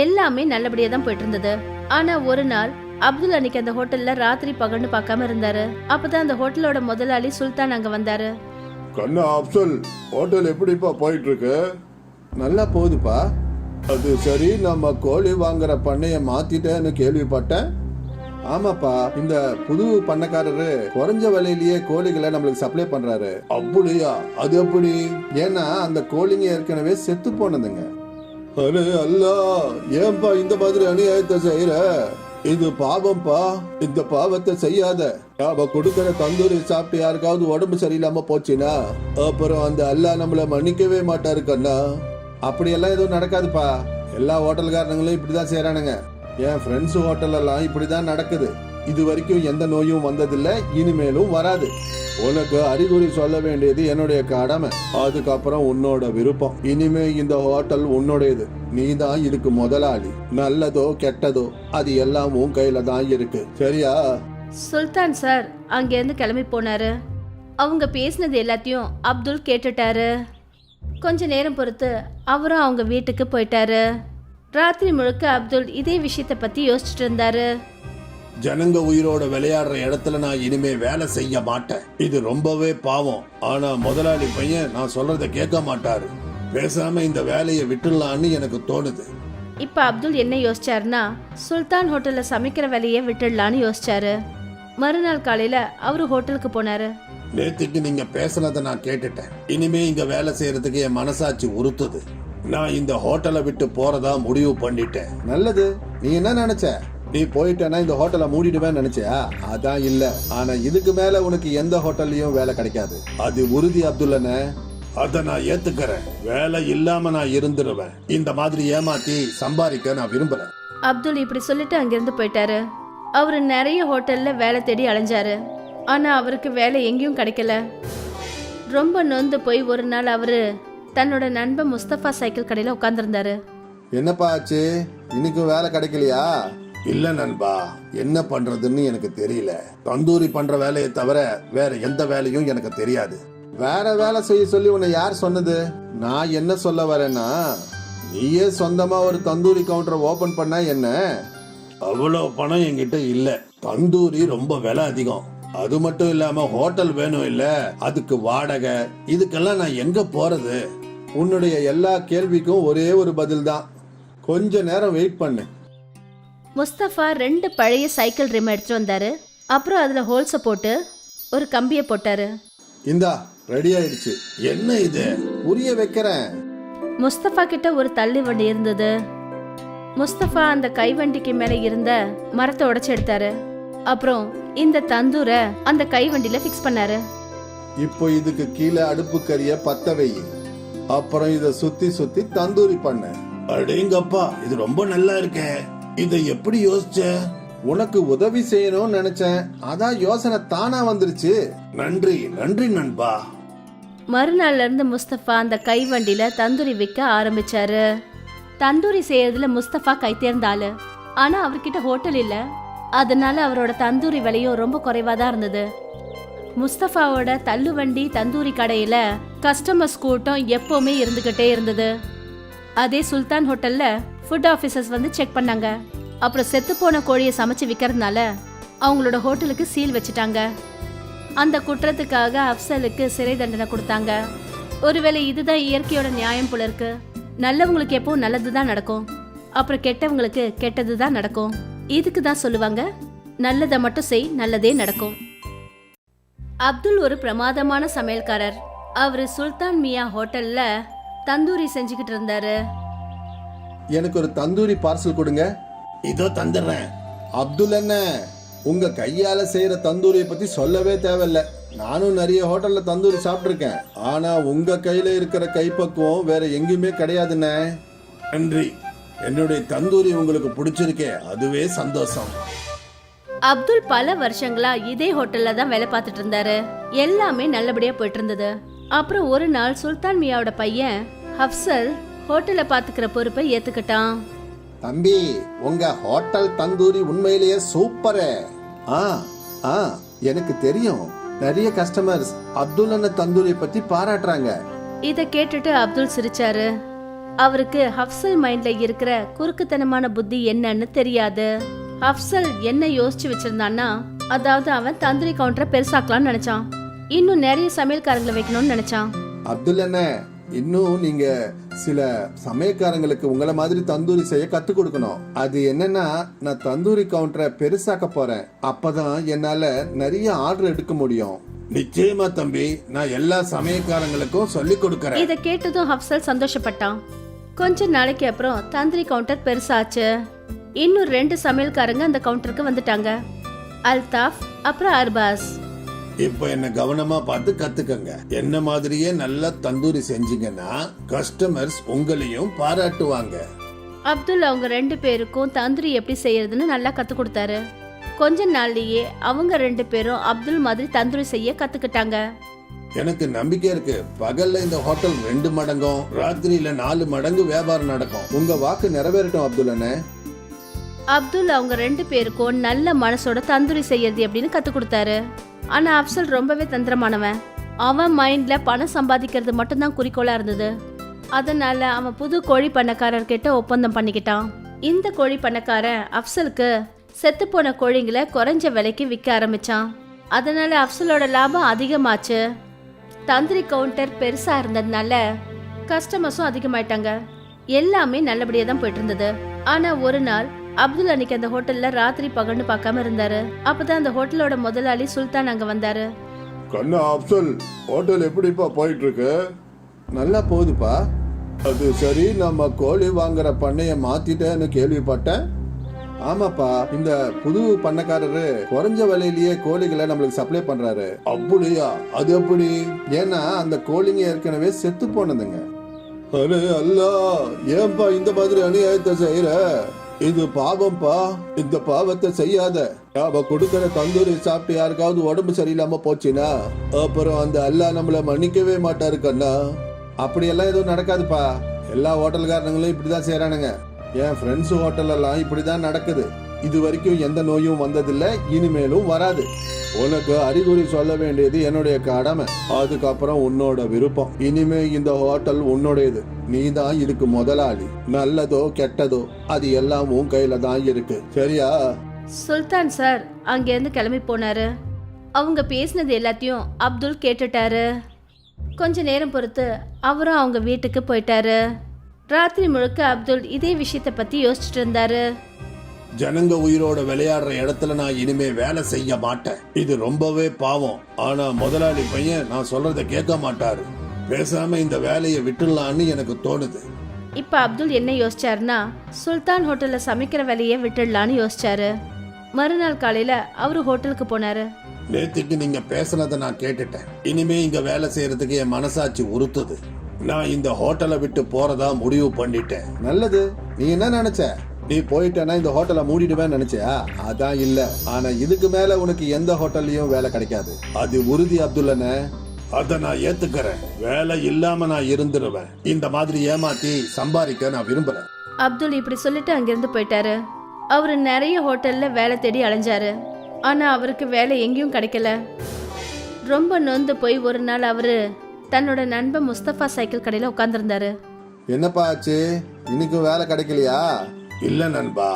எல்லாமே நல்லபடியா தான் போயிட்டு இருந்தது. ஆனா ஒரு நாள் அப்துல் அன்னைக்கு அந்த ஹோட்டல்ல ராத்திரி பகல்னு பார்க்காம இருந்தாரு. அப்பதான் அந்த ஹோட்டலோட முதலாளி சுல்தான் அங்க வந்தாரு.
கண்ணா அப்சல், ஹோட்டல் எப்படிப்பா போயிட்டு இருக்கு? நல்லா போகுதுப்பா. அது சரி, நம்ம கோழி வாங்குற பண்ணைய மாத்திட்டேன்னு கேள்விப்பட்டேன். ஆமாப்பா, இந்த புது பண்ணக்காரரு குறைஞ்ச விலையிலேயே கோழிகளை நம்மளுக்கு சப்ளை பண்றாரு. அப்படியா? அது எப்படி? ஏன்னா அந்த கோழிங்க ஏற்கனவே செத்து போனதுங்க. அரே அல்லா, ஏன்பா இந்த மாதிரி அநியாயத்தை செய்யற? இது பாவம்பா. இந்த பாவத்தை செய்யாத. நாம கொடுக்கற தந்தூரி சாப்பிட்டு யாருக்காவது உடம்பு சரியில்லாம போச்சுன்னா அப்புறம் அந்த அல்லா நம்மள மன்னிக்கவே மாட்டாரு கண்ணா. அப்படியெல்லாம் எதுவும் நடக்காதுப்பா. எல்லா ஹோட்டல்காரங்களும் இப்படிதான் செய்யறானுங்க. என் ஃப்ரெண்ட்ஸ் ஹோட்டல்லாம் இப்படிதான் நடக்குது. இது வரைக்கும் எந்த நோயும் வந்ததில்லை, இனிமேலும் வராது. உனக்கு அறிகுறி சொல்ல வேண்டியது என்னுடைய கடமை. அதுக்கப்புறம் உன்னோட விருப்பம். இனிமே இந்த ஹோட்டல் உன்னுடையது. நீ தான் இதுக்கு முதலாளி. நல்லதோ கெட்டதோ அது எல்லாம் உன் கையில தான் இருக்கு. சரியா?
சுல்தான் சார் அங்கேருந்து கிளம்பி போனாரு. அவங்க பேசினது எல்லாத்தையும் அப்துல் கேட்டுட்டாரு. கொஞ்ச நேரம் பொறுத்து அவரும் அவங்க வீட்டுக்கு போயிட்டாரு. ராத்திரி முழுக்க அப்துல் இதே விஷயத்த பத்தி யோசிச்சுட்டு இருந்தாரு.
ஜனங்க உயிரோட விளையாடுற இடத்துல நான் இனிமே வேலை செய்ய மாட்டேன். இது ரொம்பவே பாவம். ஆனா முதலாளி பையன் நான் சொல்றத கேட்க மாட்டாரு. பேசாம இந்த வேலையை விட்டுடலான்னு எனக்கு தோணுது.
இப்ப அப்துல் என்ன யோசிச்சாருன்னா, சுல்தான் ஹோட்டல்ல சமைக்கிற வேலையை விட்டுடலான்னு யோசிச்சாரு. மறுநாள் காலையில அவரு ஹோட்டலுக்கு போனாரு.
நேத்துக்கு நீங்க பேசுனதை நான் கேட்டுட்டேன். இனிமே இங்க வேலை செய்யறதுக்கு என் மனசாட்சி உறுத்துது. நான் இந்த ஹோட்டலை விட்டு போறதா முடிவு பண்ணிட்டேன். நல்லது. நீ என்ன நினைச்ச? நீ போயிட்டேன்னா இந்த ஹோட்டலை மூடிடுவேன்னு நினைச்சியா? அதான் இல்ல. ஆனா இதுக்கு மேல உனக்கு எந்த ஹோட்டல்லையும் வேலை கிடைக்காது. அது உறுதி அப்துல்லனே. அத நான் ஏத்துக்கிறேன். வேலை இல்லாம நான் இருந்துருவேன். இந்த மாதிரி ஏமாத்தி சம்பாதிக்க நான் விரும்பல.
அப்துல் இப்படி சொல்லிட்டு அங்கிருந்து போயிட்டாரு. அவரு நிறைய ஹோட்டல்ல வேலை தேடி அலைஞ்சாரு. ஆனா அவருக்கு வேலை எங்கேயும் கிடைக்கல. ரொம்ப நொந்து போய் ஒரு நாள் அவரு தன்னோட நண்பன் முஸ்தபா சைக்கிள் கடையில உட்கார்ந்துருந்தாரு.
என்னப்பா ஆச்சு? இன்னைக்கு வேலை கிடைக்கலையா? இல்ல நண்பா, என்ன பண்றதுன்னு எனக்கு தெரியல. தந்தூரி பண்ற வேலையை தவிர வேற எந்த வேலையும் எனக்கு தெரியாது. வேற வேலை செய்ய சொல்லி உன்னை யார் சொன்னது? நான் என்ன சொல்ல வரேன்னா, நீயே சொந்தமா ஒரு தந்தூரி கவுண்டரை ஓபன் பண்ணா என்ன? அவ்வளவு பணம் என்கிட்ட இல்ல. தந்தூரி ரொம்ப விலை அதிகம். அது மட்டும் இல்லாம ஹோட்டல் வேணும் இல்ல, அதுக்கு வாடகை, இதுக்கெல்லாம் நான் எங்க போறது? உன்னுடைய எல்லா கேள்விக்கும் ஒரே ஒரு பதில் தான். கொஞ்ச நேரம் வெயிட் பண்ணு.
முஸ்தபா 2 பழைய சைக்கிள் ரிம் எடுத்துட்டு வந்தாரு. அப்புறம் அதுல ஹோல்ஸ போட்டு ஒரு கம்பியை போட்டாரு.
இந்தா ரெடி ஆயிடுச்சு. என்ன இது? புரிய வைக்கிறேன்.
முஸ்தபா கிட்ட ஒரு தள்ளி வண்டி இருந்தது. முஸ்தபா அந்த கைவண்டிக்கு மேல இருந்த மரத்தை உடைச்சு எடுத்தாரு. அப்புறம் இந்த தந்தூரை அந்த கைவண்டியில ஃபிக்ஸ் பண்ணாரு.
இப்போ இதுக்கு கீழே அடுப்பு கறிய பத்த வை. அப்புறம் இத சுத்தி சுத்தி தந்தூரி பண்ண. அடேங்கப்பா, இது ரொம்ப நல்லா இருக்கே. இதை எப்படி யோசிச்ச? உனக்கு உதவி செய்யணும்னு நினைச்சேன். அதான் யோசனை தானா வந்துருச்சு. நன்றி நன்றி நண்பா.
மறுநாள்ல இருந்து முஸ்தபா அந்த கைவண்டியில தந்தூரி விற்க ஆரம்பிச்சாரு. தந்தூரி செய்யறதுல முஸ்தபா கை தேர்ந்தாளு. ஆனா அவர்கிட்ட ஹோட்டல் இல்ல. அதனால அவரோட தந்தூரி விலையும் ரொம்ப குறைவா தான் இருந்தது. முஸ்தபாவோட தள்ளுவண்டி தந்தூரி கடையில கஸ்டமர்ஸ் கூட்டம் எப்பவுமே இருந்துகிட்டே இருந்தது. அதே சுல்தான் ஹோட்டல்ல ஃபுட் ஆஃபீஸர்ஸ் வந்து செக் பண்ணாங்க. அப்புறம் செத்து போன கோழியை சமைச்சு விற்கிறதுனால அவங்களோட ஹோட்டலுக்கு சீல் வச்சுட்டாங்க. அந்த குற்றத்துக்காக அப்சலுக்கு சிறை தண்டனை கொடுத்தாங்க. ஒருவேளை இதுதான் இயற்கையோட நியாயம் போல இருக்கு. நல்லவங்களுக்கு எப்பவும் நல்லதுதான் நடக்கும், அப்புறம் கெட்டவங்களுக்கு கெட்டதுதான் நடக்கும். இதுக்கு தான் சொல்லுவாங்க, நல்லதை மட்டும் செய், நல்லதே நடக்கும். அப்துல் ஒரு பிரமாதமான சமையல்காரர். அவரு சுல்தான் மியா ஹோட்டல்ல தந்தூரி செஞ்சுக்கிட்டு இருந்தாரு.
எனக்கு ஒரு தந்தூரி பார்சல் கொடுங்க. இதோ தந்துடுறேன். அப்துல் என்ன, உங்க கையால செய்யற தந்தூரியை பத்தி சொல்லவே தேவையில்ல. நானும் நிறைய ஹோட்டல்ல தந்தூரி சாப்பிட்டிருக்கேன். ஆனா உங்க கையில இருக்கிற கைப்பக்குவம் வேற எங்கேயுமே கிடையாதுண்ணே. நன்றி. என்னுடைய தந்தூரி உங்களுக்கு பிடிச்சிருக்கே, அதுவே சந்தோஷம்.
அப்துல் பல வருஷங்களா இதே ஹோட்டல்ல தான் வேலை பார்த்துட்டு இருந்தாரு. எல்லாமே நல்லபடியா போயிட்டு இருந்தது. அப்புறம் ஒரு நாள் சுல்தான் மியாவோட பையன் அப்சல் ஹோட்டலை பாத்துக்கிற பொறுப்பை ஏத்துக்கிட்டான்.
தம்பி, உங்க ஹோட்டல் தந்தூரி உண்மையிலேயே சூப்பரே. எனக்கு தெரியும், நிறைய கஸ்டமர்ஸ் அப்துல் அண்ணன் தந்தூரி பத்தி பாராட்டுறாங்க.
இத கேட்டுட்டு அப்துல் சிரிச்சாரு. அவருக்கு ஹப்சல் மைண்ட்ல இருக்கிற குறுக்குத்தனமான புத்தி என்னன்னு தெரியாது. அஃப்சல் என்ன யோசிச்சு வச்சிருந்தான்னா, அதாவது அவன் தந்தூரி கவுண்டரை பெருசாக்கலாம்னு நினைச்சான். இன்னும் நிறைய சமையல்காரங்களை வைக்கணும்னு நினைச்சான்.
அப்துல் அண்ணே, இன்னும் நீங்க சில சமயக்காரங்களுக்கு உங்களை மாதிரி தந்தூரி செய்ய கத்து கொடுக்கணும். அது என்னன்னா, நான் தந்தூரி கவுண்டரை பெருசாக்க போறேன். அப்பதான் என்னால நிறைய ஆர்டர் எடுக்க முடியும். நிச்சயமா தம்பி, நான் எல்லா சமயக்காரங்களுக்கும் சொல்லி கொடுக்கறேன்.
இத கேட்டதும் அஃப்சல் சந்தோஷப்பட்டான். கொஞ்ச நாளைக்கு அப்புறம் தந்தூரி கவுண்டர் பெருசாச்சு. இன்னும் 2 சமையல்காரங்க அந்த கவுண்டருக்கு வந்துட்டாங்க, அல்தாஃப் அப்புறம் அர்பாஸ்.
இப்ப என்ன கவனமா பார்த்து கத்துக்கங்க. என்ன மாதிரியே நல்லா தந்தூரி செஞ்சீங்கன்னா கஸ்டமர்ஸ் உங்களையும் பாராட்டுவாங்க.
அப்துல் அவங்க 2 பேருக்கும் தந்தூரி எப்படி செய்யறதுன்னு நல்லா கத்து கொடுத்தாரு. கொஞ்ச நாள்லயே அவங்க 2 பேரும் அப்துல் மாதிரி தந்தூரி செய்ய கத்துக்கிட்டாங்க.
எனக்கு நம்பிக்கை இருக்கு, பகல்ல இந்த ஹோட்டல் 2 மடங்கும் ராத்திரியில 4 மடங்கு வியாபாரம் நடக்கும். உங்க வாக்கு நிறைவேறட்டும் அப்துல் அண்ணே.
அப்துல் அவங்க 2 பேருக்கும் நல்ல மனசோட தந்தூரி செய்யறது எப்படின்னு கத்து கொடுத்தாரு. ஆனா அப்சல் ரொம்பவே தந்திரமானவன். அவன் மைண்ட்ல பணம் சம்பாதிக்கிறது மட்டும்தான் குறிக்கோளா இருந்தது. அதனால அவன் புது கோழி பண்ணக்காரர் கிட்ட ஒப்பந்தம் பண்ணிக்கிட்டான். இந்த கோழி பண்ணக்காரன் அப்சலுக்கு செத்துப்போன கோழிங்களை குறைஞ்ச விலைக்கு விற்க ஆரம்பிச்சான். அதனால அப்சலோட லாபம் அதிகமாச்சு. தந்தூரி கவுண்டர் பெருசா இருந்ததுனால கஸ்டமர்ஸும் அதிகமாயிட்டாங்க. எல்லாமே நல்லபடியா தான் போயிட்டு இருந்தது. ஆனா ஒரு நாள் அப்துல் அன்னைக்கு அந்த ஹோட்டல்ல ராத்திரி பகல்னு பார்க்காம இருந்தாரு. அப்பதான் அந்த ஹோட்டலோட முதலாளி சுல்தான் அங்க வந்தாரு.
கண்ணா அப்துல், ஹோட்டல் எப்படிப்பா போயிட்டு இருக்கு? நல்லா போகுதுப்பா. அது சரி, நம்ம கோழி வாங்குற பண்ணைய மாத்திட்டேன்னு கேள்விப்பட்டேன். ஆமாப்பா, இந்த புது பண்ணக்காரரு குறைஞ்ச விலையிலேயே கோழிகளை நம்மளுக்கு சப்ளை பண்றாரு. அப்படியா? அது எப்படி? ஏன்னா அந்த கோழிங்க ஏற்கனவே செத்து போனதுங்க. அரே அல்லா, ஏன்பா இந்த மாதிரி அநியாயத்தை செய்யற? இது பாவம்பா. இந்த பாவத்தை செய்யாத. அவ கொடுக்கற தந்தூரி சாப்பிட்டு யாருக்காவது உடம்பு சரியில்லாம போச்சுன்னா அப்புறம் அந்த அல்லாஹ் நம்மள மன்னிக்கவே மாட்டாரு கண்ணா. அப்படியெல்லாம் எதுவும் நடக்காதுப்பா. எல்லா ஹோட்டல்காரங்களும் இப்படிதான் செய்யறானுங்க. என் ஃப்ரெண்ட்ஸ் ஹோட்டல் எல்லாம் இப்படிதான் நடக்குது. இது வரைக்கும் எந்த நோயும் வந்ததில்லை, இனிமேலும் வராது. உனக்கு அறிகுறி சொல்ல வேண்டியது என்னுடைய கடமை. அதுக்கப்புறம் உன்னோட விருப்பம். இனிமே இந்த ஹோட்டல் உன்னுடையது. நீ தான் இதுக்கு முதலாளி. நல்லதோ கெட்டதோ அது எல்லாம் உன் கையில தான் இருக்கு, சரியா?
சுல்தான் சார் அங்க இருந்து கிளம்பி போனாரு. அவங்க பேசினது எல்லாத்தையும் அப்துல் கேட்டுட்டாரு. கொஞ்ச நேரம் பொறுத்து அவரும் அவங்க வீட்டுக்கு போயிட்டாரு. ராத்திரி முழுக்க அப்துல் இதே விஷயத்தை பத்தி யோசிச்சுட்டு இருந்தாரு.
ஜனங்க உயிரோட விளையாடுற இடத்துல நான் இனிமே வேலை செய்ய மாட்டேன். இது ரொம்பவே பாவம். ஆனா முதலாளி பையன் நான் சொல்றத கேட்க மாட்டாரு. பேசாம இந்த வேலையை விட்டுடலான்னு எனக்கு தோணுது.
இப்ப அப்துல் என்ன யோசிச்சாருன்னா, சுல்தான் ஹோட்டல்ல சமைக்கிற வேலையை விட்டுடலான்னு யோசிச்சாரு. மறுநாள் காலையில அவரு ஹோட்டலுக்கு போனாரு.
நேத்துக்கு நீங்க பேசுனதை நான் கேட்டுட்டேன். இனிமே இங்க வேலை செய்யறதுக்கு என் மனசாட்சி உறுத்துது. நான் இந்த ஹோட்டலை விட்டு போறதா முடிவு பண்ணிட்டேன். நல்லது. நீ என்ன நினைச்ச? நீ போயிட்டேன்னா இந்த ஹோட்டலை மூடிடுவேன்னு நினைச்சியா? அதான் இல்ல. ஆனா இதுக்கு மேல உனக்கு எந்த ஹோட்டல்லையும் வேலை கிடைக்காது. அது உறுதி அப்துல்லண்ணே. அத நான் ஏத்துக்கிறேன். வேலை இல்லாம நான் இருந்துருவேன். இந்த மாதிரி ஏமாத்தி சம்பாதிக்க நான் விரும்புறேன்.
அப்துல் இப்படி சொல்லிட்டு அங்கிருந்து போயிட்டாரு. அவரு நிறைய ஹோட்டல்ல வேலை தேடி அலைஞ்சாரு. ஆனா அவருக்கு வேலை எங்கேயும் கிடைக்கல. ரொம்ப நொந்து போய் ஒரு நாள் அவரு தன்னோட நண்பன் முஸ்தபா சைக்கிள் கடையில உட்கார்ந்துருந்தாரு.
என்னப்பா ஆச்சு? இன்னைக்கு வேலை கிடைக்கலையா? இல்ல நண்பா,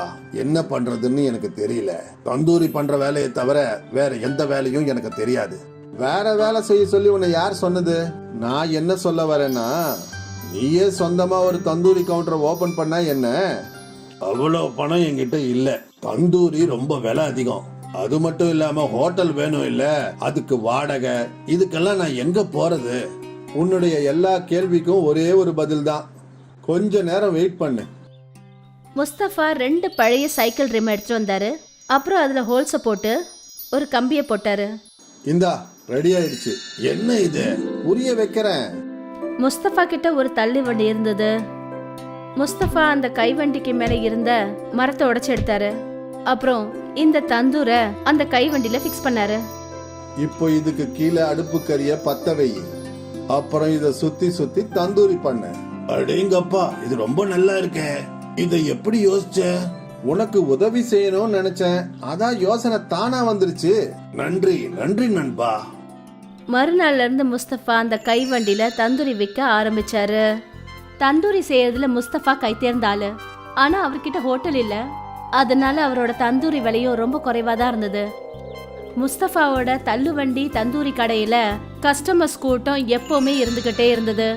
என்ன பண்றதுன்னு எனக்கு தெரியல. தந்தூரி பண்ற வேலையை தவிர வேற எந்த வேலையும் எனக்கு தெரியாது. வேற வேலை செய்ய சொல்லி உன்னை யார் சொன்னது? நான் என்ன சொல்ல வரேன்னா, நீயே சொந்தமா ஒரு தந்தூரி கவுண்டரை ஓபன் பண்ணா என்ன? அவ்வளவு பணம் என்கிட்ட இல்ல. தந்தூரி ரொம்ப விலை அதிகம். அது மட்டும் இல்லாம ஹோட்டல் வேணும் இல்ல, அதுக்கு வாடகை, இதுக்கெல்லாம் நான் எங்க போறது? உன்னுடைய எல்லா கேள்விக்கும் ஒரே ஒரு பதில் தான். கொஞ்ச நேரம் வெயிட் பண்ணு.
முஸ்தபா 2 பழைய சைக்கிள் ரிம் எடுத்துட்டு வந்தாரு. அப்புறம் அதுல ஹோல்ஸ போட்டு ஒரு கம்பியை போட்டாரு.
இந்தா ரெடி ஆயிடுச்சு. என்ன இது? புரிய வைக்கிறேன்.
முஸ்தபா கிட்ட ஒரு தள்ளி வண்டி இருந்தது. முஸ்தபா அந்த கைவண்டிக்கு மேல இருந்த மரத்தை உடைச்சு எடுத்தாரு. அப்புறம் இந்த தந்தூரை அந்த கைவண்டியில ஃபிக்ஸ் பண்ணாரு.
இப்போ இதுக்கு கீழே அடுப்பு கறிய பத்த வை. அப்புறம் இத சுத்தி சுத்தி தந்தூரி பண்ண. அடேங்கப்பா, இது ரொம்ப நல்லா இருக்கே. இதை எப்படி யோசிச்ச? உனக்கு உதவி செய்யணும்னு நினைச்சேன். அதான் யோசனை தானா வந்துருச்சு. நன்றி நன்றி நண்பா.
மறுநாள்ல இருந்து முஸ்தபா அந்த கைவண்டியில தந்தூரி விற்க ஆரம்பிச்சாரு. தந்தூரி செய்யறதுல முஸ்தபா கை தேர்ந்த ஆளு. ஆனா அவர்கிட்ட ஹோட்டல் இல்ல. அதனால அவரோட தந்தூரி விலையும் ரொம்ப குறைவா தான் இருந்தது. முஸ்தபாவோட தள்ளுவண்டி தந்தூரி கடையில கஸ்டமர்ஸ் கூட்டம் எப்பவுமே இருந்துகிட்டே இருந்தது.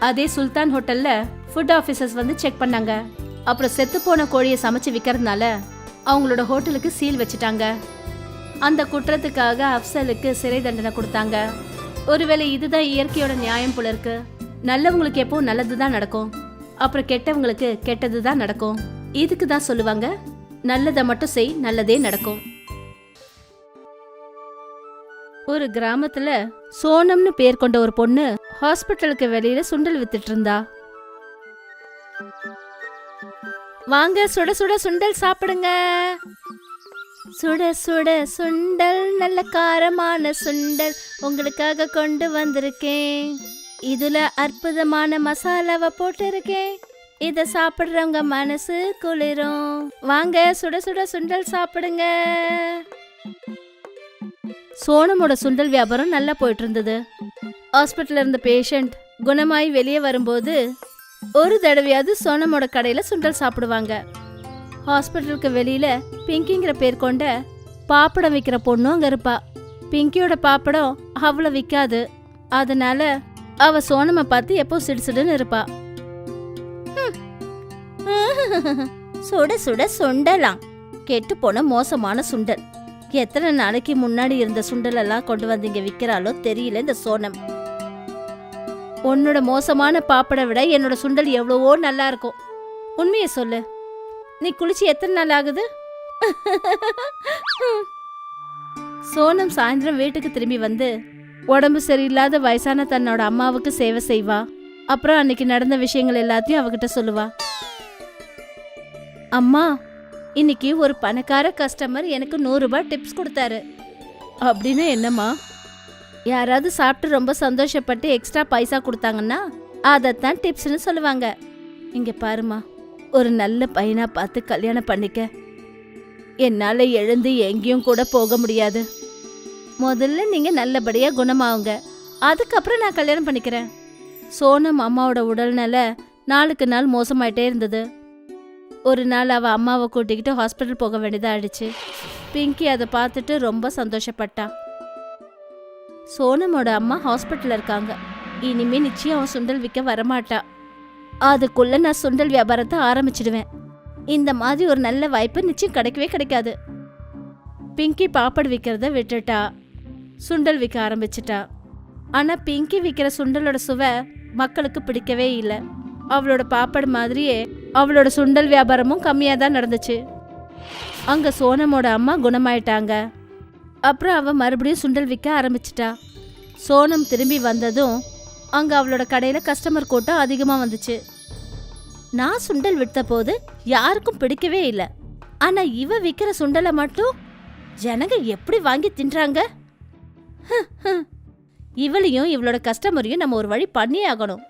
அதே சுல்தான் ஹோட்டல்ல ஃபுட் ஆஃபீஸர்ஸ் வந்து செக் பண்ணாங்க. அப்புறம் செத்து போன கோழியை சமைச்சு விற்கிறதுனால அவங்களோட ஹோட்டலுக்கு சீல் வச்சுட்டாங்க. அந்த குற்றத்துக்காக அப்சலுக்கு சிறை தண்டனை கொடுத்தாங்க. ஒருவேளை இதுதான் இயற்கையோட நியாயம் போல இருக்கு. நல்லவங்களுக்கு எப்போ நல்லதுதான் நடக்கும், அப்புறம் கெட்டவங்களுக்கு கெட்டதுதான் நடக்கும். இதுக்கு தான் சொல்லுவாங்க, நல்லதை மட்டும் செய், நல்லதே நடக்கும். ஒரு கிராமத்துல சோனம்னு பேர் கொண்ட ஒரு பொண்ணு ஹாஸ்பிட்டலுக்கு வெளியில சுண்டல் வித்துட்டு இருந்தா. வாங்க, சுட சுட சுண்டல் சாப்பிடுங்க. சுட சுட சுண்டல், நல்ல காரமான சுண்டல் உங்களுக்காக கொண்டு வந்திருக்கேன். இதுல அற்புதமான மசாலாவை போட்டிருக்கேன். இத சாப்பிடுறவங்க மனசு குளிரும். வாங்க, சுட சுட சுண்டல் சாப்பிடுங்க. சோனமோட சுண்டல் வியாபாரம் நல்லா போயிட்டு இருந்தது. ஹாஸ்பிட்டல்ல இருந்த பேஷண்ட் குணமாயி வெளியே வரும்போது ஒரு தடவையாவது சோனமோட கடையில சுண்டல் சாப்பிடுவாங்க. ஹாஸ்பிட்டலுக்கு வெளியில பிங்கிங்கிற பேர் கொண்ட பாப்படம் விற்கிற பொண்ணும் அங்க இருப்பா. பிங்கியோட பாப்படம் அவ்வளவு விற்காது. அதனால அவ சோனமை பார்த்து எப்போ சிடுசிடுன்னு இருப்பா. சுட சுட சுண்டலாம், கெட்டு போன மோசமான சுண்டல். எத்தனை நாளைக்கு முன்னாடி இருந்த சுண்டல் எல்லாம் கொண்டு வந்து இங்க விக்கிறாளோ தெரியல இந்த சோனம். உன்னோட மோசமான பாப்படை விட என்னோட சுண்டல் எவ்வளவோ நல்லா இருக்கும். உண்மையை சொல்லு, நீ குளிச்சு எத்தனை நாள் ஆகுது? சோனம் சாயந்தரம் வீட்டுக்கு திரும்பி வந்து உடம்பு சரியில்லாத வயசான தன்னோட அம்மாவுக்கு சேவை செய்வா. அப்புறம் அன்னைக்கு நடந்த விஷயங்கள் எல்லாத்தையும் அவகிட்ட சொல்லுவா. அம்மா, இன்னைக்கு ஒரு பணக்கார கஸ்டமர் எனக்கு 100 ரூபாய் டிப்ஸ் கொடுத்தாரு. அப்படின்னு என்னம்மா? யாராவது சாப்பிட்டு ரொம்ப சந்தோஷப்பட்டு எக்ஸ்ட்ரா பைசா கொடுத்தாங்கன்னா அதைத்தான் டிப்ஸ்னு சொல்லுவாங்க. இங்க பாருமா, ஒரு நல்ல பையனா பார்த்து கல்யாணம் பண்ணிக்க. என்னால எழுந்து எங்கேயும் கூட போக முடியாது. முதல்ல நீங்க நல்லபடியா குணமாவுங்க, அதுக்கப்புறம் நான் கல்யாணம் பண்ணிக்கிறேன். சோனம் அம்மாவோட உடல்நல நாளுக்கு நாள் மோசமாயிட்டே இருந்தது. ஒரு நாள் அவ அம்மாவை கூட்டிக்கிட்டு ஹாஸ்பிட்டல் போக வேண்டியதா ஆயிடுச்சு. பிங்கி அதை பார்த்துட்டு ரொம்ப சந்தோஷப்பட்டா. சோனமோட அம்மா ஹாஸ்பிட்டல்ல இருக்காங்க. இனிமே நிச்சயம் அவன் சுண்டல் விற்க வரமாட்டா. அதுக்குள்ள நான் சுண்டல் வியாபாரத்தை ஆரம்பிச்சிடுவேன். இந்த மாதிரி ஒரு நல்ல வாய்ப்பு நிச்சயம் கிடைக்கவே கிடைக்காது. பிங்கி பாப்படு விற்கிறத விட்டுட்டா, சுண்டல் விற்க ஆரம்பிச்சிட்டா. ஆனா பிங்கி விற்கிற சுண்டலோட சுவை மக்களுக்கு பிடிக்கவே இல்லை. அவளோட பாப்படு மாதிரியே அவளோட சுண்டல் வியாபாரமும் கம்மியாக தான் நடந்துச்சு. அங்க சோனமோட அம்மா குணமாயிட்டாங்க. அப்புறம் அவ மறுபடியும் சுண்டல் விற்க ஆரம்பிச்சிட்டா. சோனம் திரும்பி வந்ததும் அங்க அவளோட கடையில கஸ்டமர் கூட்டம் அதிகமா வந்துச்சு. நான் சுண்டல் விட்ட போது யாருக்கும் பிடிக்கவே இல்லை. ஆனா இவ விற்கிற சுண்டலை மட்டும் ஜனங்க எப்படி வாங்கி தின்றாங்க? இவளையும் இவளோட கஸ்டமரையும் நம்ம ஒரு வழி பண்ணியே ஆகணும்.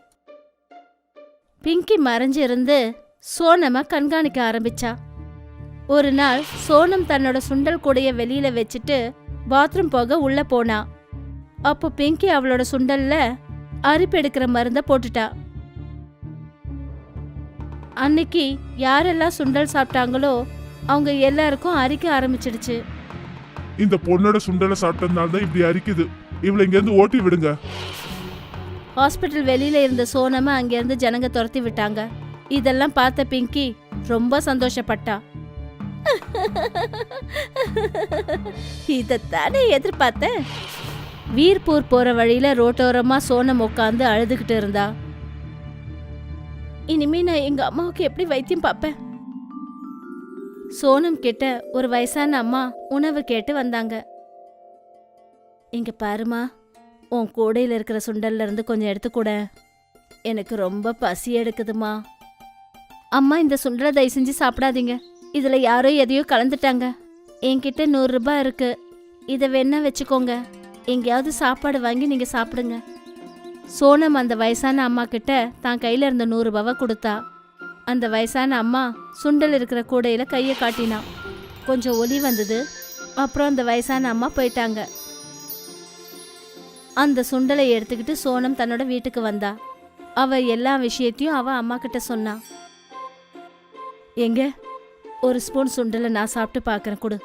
பிங்கி மறைஞ்சு இருந்து சோனம கண்காணிக்க ஆரம்பிச்சா. ஒரு நாள் சோனம் தன்னோட சுண்டல் கூடைய வெளியில வச்சுட்டு பாத்ரூம் போக உள்ள போனா. அப்போ பிங்கி அவளோட சுண்டல்ல அரிப்பெடுக்கிற மருந்த போட்டுட்டா. அன்னைக்கு யாரெல்லாம் சுண்டல் சாப்பிட்டாங்களோ அவங்க எல்லாருக்கும் அரிக்க ஆரம்பிச்சிடுச்சு.
இந்த பொண்ணோட சுண்டலை சாப்பிட்டதுனால தான் இப்படி அரிக்குது. இவளை இங்க இருந்து ஓட்டி விடுங்க.
ஹாஸ்பிட்டல் வெளியில இருந்த சோனம அங்கிருந்து ஜனங்க துரத்தி விட்டாங்க. இதெல்லாம் பார்த்த பிங்கி ரொம்ப சந்தோஷப்பட்டா. இதத்தானே எதிர்பார்த்தேன். வீர்பூர் போற வழியில ரோட்டோரமா சோனம் உட்காந்து அழுதுகிட்டு இருந்தா. இனிமே நான் எங்க அம்மாவுக்கு எப்படி வைத்தியம் பார்ப்பேன்? சோனம் கிட்ட ஒரு வயசான அம்மா உணவு கேட்டு வந்தாங்க. இங்க பாருமா, உன் கூடையில் இருக்கிற சுண்டல்ல இருந்து கொஞ்சம் எடுத்துக்கூட, எனக்கு ரொம்ப பசி எடுக்குதுமா. அம்மா, இந்த சுண்டலை தயவு செஞ்சு சாப்பிடாதீங்க. இதுல யாரோ எதையோ கலந்துட்டாங்க. என்கிட்ட 100 ரூபாய் இருக்கு, இதை வேணா வச்சுக்கோங்க. எங்கேயாவது சாப்பாடு வாங்கி நீங்க சாப்பிடுங்க. சோனம் அந்த வயசான அம்மா கிட்ட தான் கையில இருந்த 100 ரூபாவை கொடுத்தா. அந்த வயசான அம்மா சுண்டல் இருக்கிற கூடையில கையை காட்டினா. கொஞ்சம் ஒலி வந்தது. அப்புறம் அந்த வயசான அம்மா போயிட்டாங்க. அந்த சுண்டலை எடுத்துக்கிட்டு சோனம் தன்னோட வீட்டுக்கு வந்தா. அவ எல்லா விஷயத்தையும் அவ அம்மா கிட்ட சொன்னா. எங்க ஒரு ஸ்பூன் சுண்டலை நான் சாப்பிட்டு பார்க்கறேன் கொடு.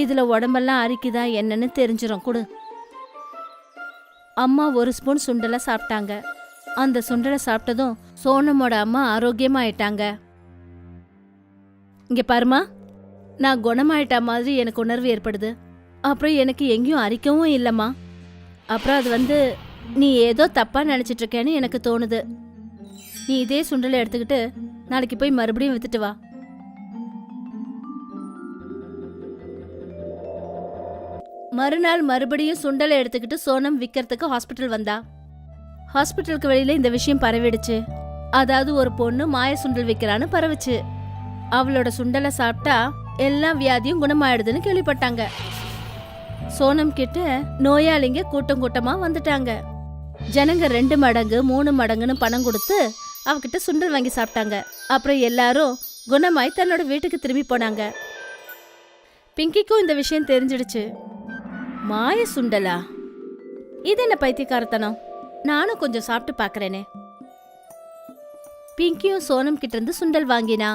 இதுல உடம்பெல்லாம் அரிக்குதா என்னன்னு தெரிஞ்சிடும் கொடு. அம்மா ஒரு ஸ்பூன் சுண்டலை சாப்பிட்டாங்க. அந்த சுண்டலை சாப்பிட்டதும் சோனமோட அம்மா ஆரோக்கியமாயிட்டாங்க. இங்க பாருமா, நான் குணமாயிட்டா மாதிரி எனக்கு உணர்வு ஏற்படுது. அப்புறம் எனக்கு எங்கேயும் அரிக்கவும் இல்லைம்மா. அப்புறம் அது நீ ஏதோ தப்பா நினைச்சிட்டு இருக்கேன்னு எனக்கு தோணுது. நீ இதே சுண்டலை எடுத்துக்கிட்டு நாளைக்கு போய் மறுபடியும் வித்துட்டு வா. மறுநாள் மறுபடியும் சுண்டலை எடுத்துக்கிட்டு சோனம் விற்கிறதுக்கு ஹாஸ்பிட்டல் வந்தா. ஹாஸ்பிட்டலுக்கு வெளியில இந்த விஷயம் பரவிடுச்சு. அதாவது ஒரு பொண்ணு மாய சுண்டல் விற்கிறான்னு பரவுச்சு. அவளோட சுண்டலை சாப்பிட்டா எல்லா வியாதியும் குணமாயிடுதுன்னு கேள்விப்பட்டாங்க. சோனம் கிட்ட நோயாளிங்க கூட்டம் கூட்டமா வந்துட்டாங்க. ஜனங்க 2 மடங்கு 3 மடங்குன்னு பணம் கொடுத்து அவகிட்ட சுண்டல் வாங்கி சாப்பிட்டாங்க. அப்புறம் எல்லாரும் குணமாய் தன்னோட வீட்டுக்கு திரும்பி போனாங்க. பிங்கிக்கும் இந்த விஷயம் தெரிஞ்சிடுச்சு. மாய சுண்டலா? இது என்ன பைத்தியக்காரத்தனம்? நானும் கொஞ்சம் சாப்பிட்டு பாக்குறேனே. பிங்கியும் சோனம் கிட்ட இருந்து சுண்டல் வாங்கினா.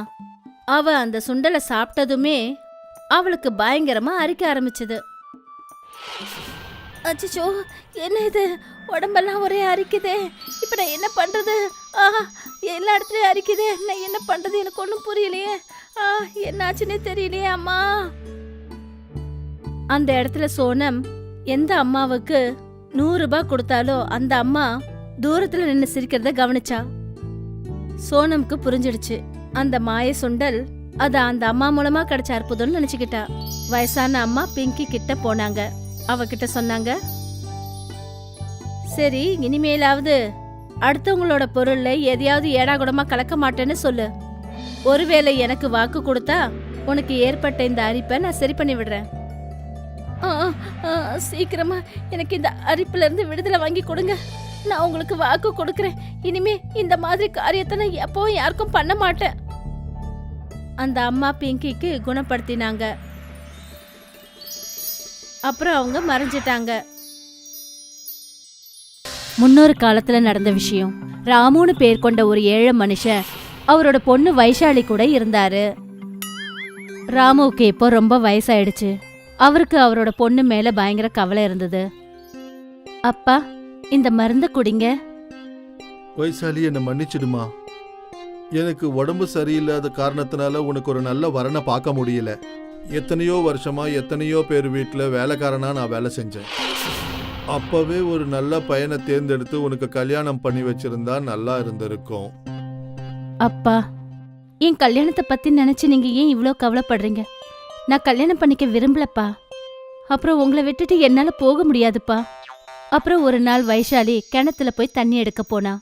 அவ அந்த சுண்டலை சாப்பிட்டதுமே அவளுக்கு பயங்கரமா அரிக்க ஆரம்பிச்சது. அச்சோ, என்ன இது? உடம்பெல்லாம் ஒரே அரிக்குதே. இப்ப நான் என்ன பண்றது? எல்லா இடத்துலயும் அரிக்குதே. நான் என்ன பண்றது? எனக்கு ஒன்றும் புரியலையே. என்னாச்சுன்னே தெரியலையே அம்மா. அந்த இடத்துல சோனம் எந்த அம்மாவுக்கு 100 ரூபாய் கொடுத்தாலோ அந்த அம்மா தூரத்துல நின்று சிரிக்கிறத கவனிச்சா. சோனம்க்கு புரிஞ்சிடுச்சு, அந்த மாய சுண்டல் அது அந்த அம்மா மூலமா கிடைச்ச அற்புதம்னு நினைச்சுக்கிட்டா. வயசான அம்மா பிங்கி கிட்ட போனாங்க. அவகிட்ட சொன்னாங்க, சரி இனிமேலாவது அடுத்தவங்களோட பொருள்ல எதையாவது ஏடாகுடமா கலக்க மாட்டேன்னு சொல்லு. ஒருவேளை எனக்கு வாக்கு கொடுத்தா உனக்கு ஏற்பட்ட இந்த அரிப்பை நான் சரி பண்ணி விடுறேன். சீக்கிரமா எனக்கு இந்த அரிப்புல இருந்து விடுதலை வாங்கி கொடுங்க. நான் உங்களுக்கு வாக்கு கொடுக்கறேன், இனிமே இந்த மாதிரி காரியத்தை நான் எப்பவும் யாருக்கும் பண்ண மாட்டேன். அந்த அம்மா பிங்கிக்கு குணப்படுத்தினாங்க. அப்புறம் அவங்க மறைஞ்சிட்டாங்க. முன்னொரு காலத்துல நடந்த விஷயம். ராமுன்னு பேர் கொண்ட ஒரு ஏழை மனுஷன், அவரோட பொண்ணு வைஷாலி கூட இருந்தாரு. ராமுவுக்கு இப்போ ரொம்ப வயசாயிடுச்சு. அவருக்கு அவரோட பொண்ணு மேல பயங்கர கவலை இருந்தது. அப்பா, இந்த மருந்து குடிங்க.
வைசாலி, என்னை மன்னிச்சிடுமா. எனக்கு உடம்பு சரியில்லாத காரணத்தினால உனக்கு ஒரு நல்ல வரனை பார்க்க முடியல. எத்தனையோ வருஷமா எத்தனையோ பேர் வீட்டில் வேலைக்காரனா நான் வேலை செஞ்சேன். அப்பவே ஒரு நல்ல பையனை தேர்ந்தெடுத்து உனக்கு கல்யாணம் பண்ணி வச்சிருந்தா நல்லா இருந்திருக்கும்.
அப்பா, என் கல்யாணத்தை பத்தி நினைச்சு நீங்க ஏன் இவ்ளோ கவலைப்படுறீங்க? நான் கல்யாணம் பண்ணிக்க விரும்பலப்பா. அப்புறம் உங்களை விட்டுட்டு என்னால போக முடியாதுப்பா. அப்புறம் ஒரு நாள் வைஷாலி கிணத்துல போய் தண்ணி எடுக்க போனா.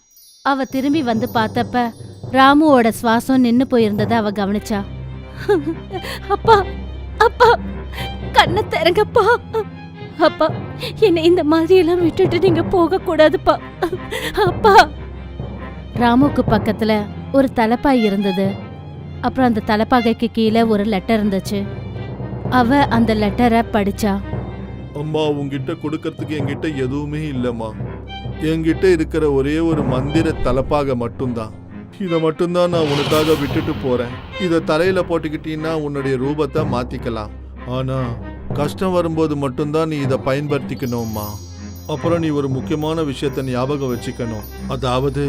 அவ திரும்பி வந்து பார்த்தப்ப ராமுவோட சுவாசம் நின்னு போயிருந்ததை அவ கவனிச்சா. அப்பா, அப்பா, கண்ணை திறங்கப்பா. அப்பா, என்னை இந்த மாதிரி எல்லாம் விட்டுட்டு நீங்க போக கூடாதுப்பா. அப்பா. ராமுக்கு பக்கத்துல ஒரு தலப்பாய் இருந்தது. அப்புறம் அந்த தலப்பாகைக்கு கீழே ஒரு லெட்டர் இருந்துச்சு. அவ அந்த லெட்டரை படிச்சா.
அம்மா, உங்ககிட்ட கொடுக்கறதுக்கு என்கிட்ட எதுவுமே இல்லம்மா. என்கிட்ட இருக்கிற ஒரே ஒரு மந்திர தலப்பாக மட்டும்தான். இதை மட்டும்தான் நான் உனக்காக விட்டுட்டு போறேன். இதை தலையில போட்டுக்கிட்டீங்கன்னா உன்னுடைய ரூபத்தை மாத்திக்கலாம். ஆனா கஷ்டம் வரும்போது மட்டும்தான் நீ இதை பயன்படுத்திக்கணும்மா. அப்புறம் நீ ஒரு முக்கியமான விஷயத்த ஞாபகம் வச்சுக்கணும். அதாவது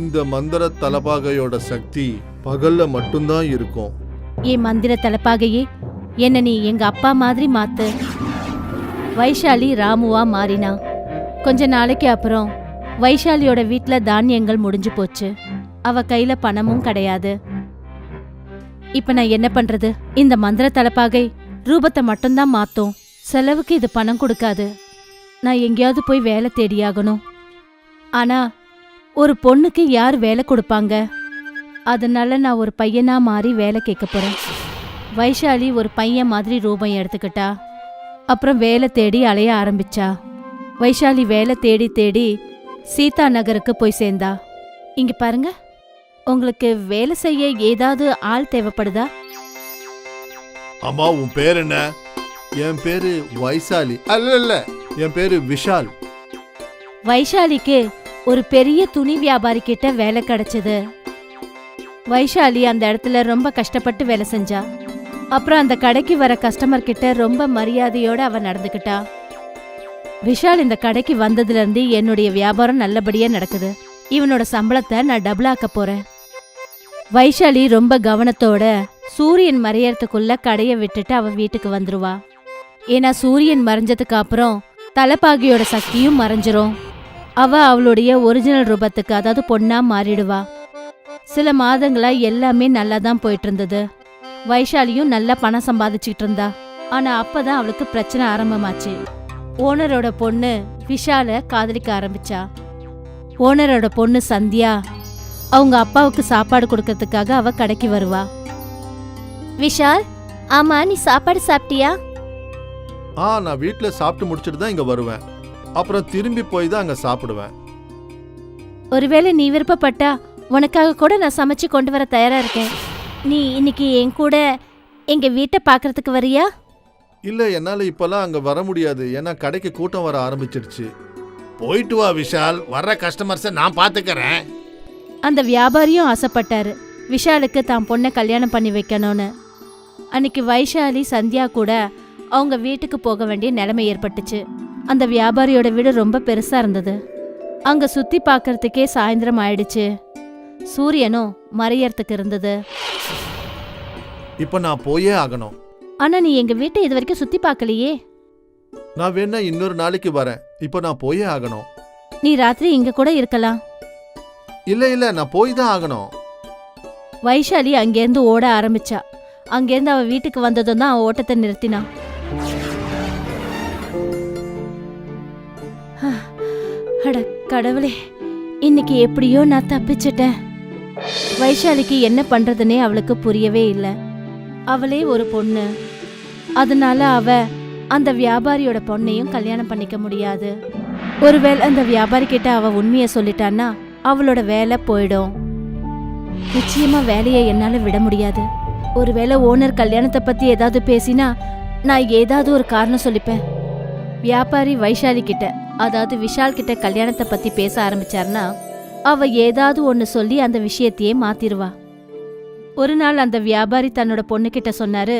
இந்த மந்திர தலப்பாகையோட சக்தி பகல்ல மட்டும்தான் இருக்கும்.
ஏன் மந்திர தலப்பாகையே, என்ன நீ எங்க அப்பா மாதிரி மாத்து. வைஷாலி ராமுவா மாறினா. கொஞ்ச நாளைக்கு அப்புறம் வைஷாலியோட வீட்ல தானியங்கள் முடிஞ்சு போச்சு. அவ கையில பணமும் கிடையாது. இப்ப நான் என்ன பண்றது? இந்த மந்திர தலப்பாகை ரூபத்தை மட்டும்தான் மாத்தும். செலவுக்கு இது பணம் கொடுக்காது. நான் எங்கேயாவது போய் வேலை தேடியாகணும். ஆனா ஒரு பொண்ணுக்கு யார் வேலை கொடுப்பாங்க? அதனால நான் ஒரு பையனா மாறி வேலை கேட்க போறேன். வைஷாலி ஒரு பையன் மாதிரி ரூபம் எடுத்துக்கிட்டா. அப்புறம் வேலை தேடி அலைய ஆரம்பிச்சா. வைஷாலி வேலை தேடி தேடி சீதா நகருக்கு போய் சேர்ந்தா. இங்க பாருங்க, உங்களுக்கு வேலை செய்ய ஏதாவது ஆள் தேவைப்படுதா?
அம்மா, உன் பேர் என்ன? என் பேரு வைசாலி. அல்ல, என் பேரு விஷால்.
வைஷாலிக்கு ஒரு பெரிய துணி வியாபாரி கிட்ட வேலை கிடைச்சது. வைஷாலி அந்த இடத்துல ரொம்ப கஷ்டப்பட்டு வேலை செஞ்சா. அப்புறம் அந்த கடைக்கு வர கஸ்டமர் கிட்ட ரொம்ப மரியாதையோட அவ நடந்துக்கிட்டா. விஷால் இந்த கடைக்கு வந்ததுல இருந்து என்னுடைய வியாபாரம் நல்லபடியா நடக்குது. இவனோட சம்பளத்தை நான் டபுள் ஆக்க போறேன். வைஷாலி ரொம்ப கவனத்தோட சூரியன் மறையறதுக்குள்ள கடையை விட்டுட்டு அவ வீட்டுக்கு வந்துருவா. ஏன்னா சூரியன் மறைஞ்சதுக்கு அப்புறம் தலைப்பாகியோட சக்தியும் மறைஞ்சிரும். அவ அவளுடைய ஒரிஜினல் ரூபத்துக்கு, அதாவது பொண்ணா மாறிடுவா. சில மாதங்களா எல்லாமே நல்லா தான் போயிட்டு இருந்தது. வைஷாலியும் நல்லா பணம் சம்பாதிச்சுட்டு இருந்தா. ஆனா அப்பதான் அவளுக்கு பிரச்சனை ஆரம்பமாச்சு. ஓனரோட பொண்ணு விஷால காதலிக்க ஆரம்பிச்சா. ஓனரோட பொண்ணு சந்தியா அவங்க அப்பாவுக்கு சாப்பாடு கொடுக்கறதுக்காக அவ கடைக்கு வருவா. விஷால், ஆமா நீ சாப்பாடு சாப்பிட்டியா?
நான் வீட்டில் சாப்பிட்டு முடிச்சுட்டு தான் இங்கே வருவேன். அப்புறம் திரும்பி போய் தான் அங்கே சாப்பிடுவேன்.
ஒருவேளை நீ விருப்பப்பட்டா உனக்காக கூட நான் சமைச்சு கொண்டு வர தயாரா இருக்கேன். நீ இன்னைக்கு என் கூட எங்க வீட்டை பார்க்கறதுக்கு வரியா?
இல்லை, என்னால் இப்போல்லாம் அங்கே வர முடியாது. ஏன்னா கடைக்கு கூட்டம் வர ஆரம்பிச்சிடுச்சு.
போயிட்டு வா விஷால், வர்ற கஸ்டமர்ஸை நான் பார்த்துக்கறேன்.
அந்த வியாபாரியும் ஆசைப்பட்டாரு விஷாலுக்கு தான் பொண்ணை கல்யாணம் பண்ணி வைக்கணும்னு. அன்னைக்கு வைஷாலி சந்தியா கூட அவங்க வீட்டுக்கு போக வேண்டிய நிலைமை ஏற்பட்டுச்சு. அந்த வியாபாரியோட வீடு ரொம்ப பெருசா இருந்தது. அங்க சுத்தி பார்க்கறதுக்கே சாயந்தரம் ஆயிடுச்சு. சூரியனும் மறையறதுக்கு இருந்தது.
இப்போ நான் போயே ஆகணும்.
ஆனா நீ எங்க வீட்டை இது வரைக்கும் சுத்தி பார்க்கலையே.
நான் வேணா இன்னொரு நாளைக்கு வரேன். இப்போ நான் போயே ஆகணும்.
நீ ராத்திரி இங்க கூட இருக்கலாம்.
இல்லை, நான் போய் தான் ஆகணும்.
வைஷாலி அங்கேருந்து ஓட ஆரம்பிச்சா. அங்கேருந்து அவ வீட்டுக்கு வந்ததும் தான் அவ ஓட்டத்தை நிறுத்தினா. அட கடவுளே, இன்னைக்கு எப்படியோ நான் தப்பிச்சிட்டேன். வைஷாலிக்கு என்ன பண்றதுன்னே அவளுக்கு புரியவே இல்லை. அவளே ஒரு பொண்ணு, அதனால அவ அந்த வியாபாரியோட பொண்ணையும் கல்யாணம் பண்ணிக்க முடியாது. ஒருவேளை அந்த வியாபாரி கிட்ட அவ உண்மையை சொல்லிட்டான்னா அவளோட வேலை போயிடும். நிச்சயமா வேலையை என்னால விட முடியாது. ஒருவேளை ஓனர் கல்யாணத்தை பத்தி ஏதாவது பேசினா நான் ஏதாவது ஒரு காரணம் சொல்லிப்பேன். வியாபாரி வைஷாலி கிட்ட, அதாவது விஷால் கிட்ட கல்யாணத்தை பத்தி பேச ஆரம்பிச்சார்னா அவ ஏதாவது ஒன்னு சொல்லி அந்த விஷயத்தையே மாத்திருவா. ஒரு நாள் அந்த வியாபாரி தன்னோட பொண்ணு கிட்ட சொன்னாரு,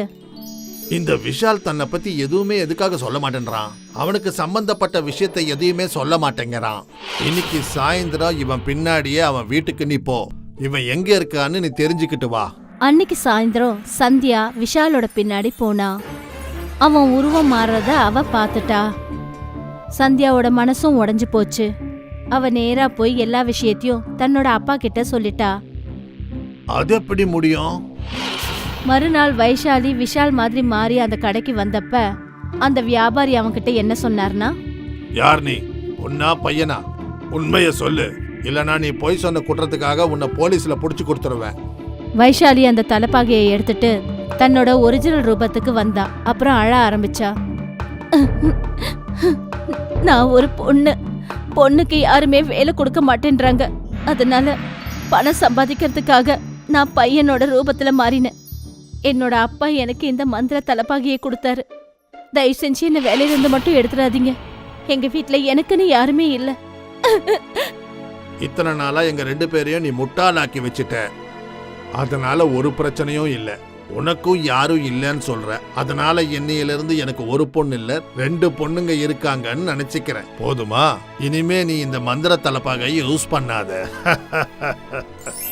இந்த விஷால் தன்னை பத்தி எதுவுமே எதுக்காக சொல்ல மாட்டேன்றான்? அவனுக்கு சம்பந்தப்பட்ட விஷயத்தை எதையுமே சொல்ல மாட்டேங்கிறான். இன்னைக்கு சாயந்தரம் இவன் பின்னாடியே அவன் வீட்டுக்கு நீ போ. இவன் எங்க இருக்கான்னு நீ தெரிஞ்சுக்கிட்டு வா.
அன்னைக்கு சாயந்தரம் சந்தியா விஷாலோட பின்னாடி போனா. அவன் உருவம் மாறுறத அவ பார்த்துட்டா. சந்தியாவோட மனசும் உடைஞ்சு போச்சு. அவ நேரா போய் எல்லா விஷயத்தையும் தன்னோட அப்பா கிட்ட சொல்லிட்டா.
அது எப்படி முடியும்?
மறுநாள் வைஷாலி விஷால் மாதிரி மாறி அந்த கடைக்கு வந்தப்ப அந்த வியாபாரி அவன்கிட்ட என்ன சொன்னார்னா,
யார் நீ? உன்னா பையனா? உண்மைய சொல்லு, இல்லனா நீ பொய் சொன்ன குற்றத்துக்காக உன்னை போலீஸ்ல புடிச்சு கொடுத்துருவேன்.
வைஷாலி அந்த தலைப்பாகையை எடுத்துட்டு தன்னோட ஒரிஜினல் ரூபத்துக்கு வந்தா. அப்புறம் அழ ஆரம்பிச்சா. நான் ஒரு பொண்ணுக்கு யாருமே வேலை கொடுக்க மாட்டேன்றாங்க. அதனால பணம் சம்பாதிக்கிறதுக்காக நான் பையனோட ரூபத்துல மாறினேன். என்னோட அப்பா எனக்கு இந்த மந்திர தலைப்பாகையை கொடுத்தாரு. தயவு செஞ்சு என்ன வேலையிலிருந்து மட்டும் எடுத்துடாதீங்க. எங்க வீட்டுல எனக்குன்னு யாருமே இல்ல.
இத்தனை நாளா எங்க 2 பேரையும் நீ முட்டாளாக்கி வச்சுட்ட. அதனால ஒரு பிரச்சனையும் இல்ல. உனக்கும் யாரும் இல்லைன்னு சொல்ற. அதனால என்னையிலிருந்து எனக்கு ஒரு பொண்ணு இல்ல 2 பொண்ணுங்க இருக்காங்கன்னு நினைச்சுக்கிறேன். போதுமா? இனிமே நீ இந்த மந்திர தலைப்பாகை யூஸ் பண்ணாத.